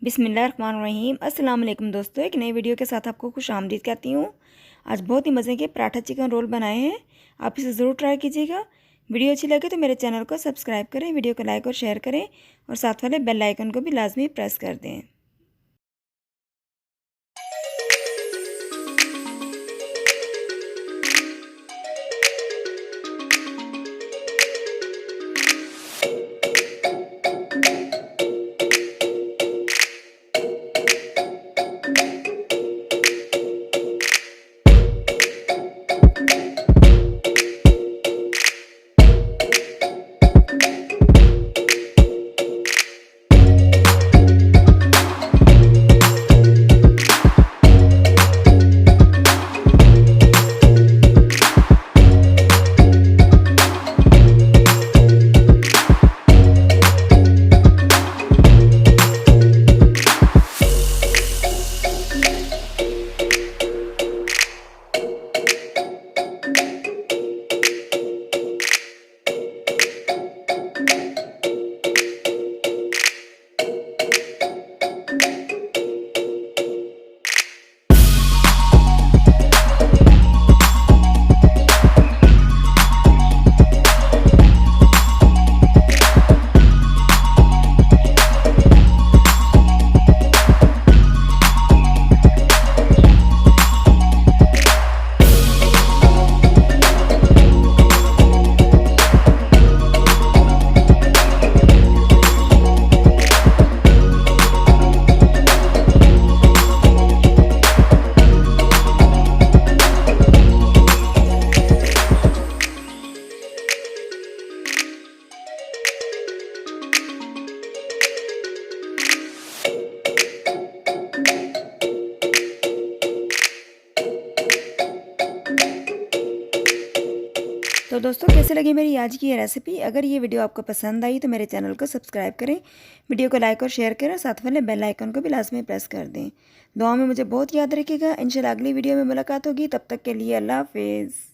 बिस्मिल्लाहिर्रहमानिर्रहीम। अस्सलाम वालेकुम दोस्तों, एक नई वीडियो के साथ आपको खुश आमदीद कहती हूँ। आज बहुत ही मज़े के पराठा चिकन रोल बनाए हैं, आप इसे ज़रूर ट्राई कीजिएगा। वीडियो अच्छी लगे तो मेरे चैनल को सब्सक्राइब करें, वीडियो को लाइक और शेयर करें और साथ वाले बेल आइकन को भी लाजमी प्रेस कर दें। तो दोस्तों, कैसे लगी मेरी आज की ये रेसिपी? अगर ये वीडियो आपको पसंद आई तो मेरे चैनल को सब्सक्राइब करें, वीडियो को लाइक और शेयर करें, साथ वाले बेल आइकन को भी लाजमी प्रेस कर दें। दुआ में मुझे बहुत याद रखिएगा। इंशाल्लाह अगली वीडियो में मुलाकात होगी, तब तक के लिए अल्लाह हाफिज़।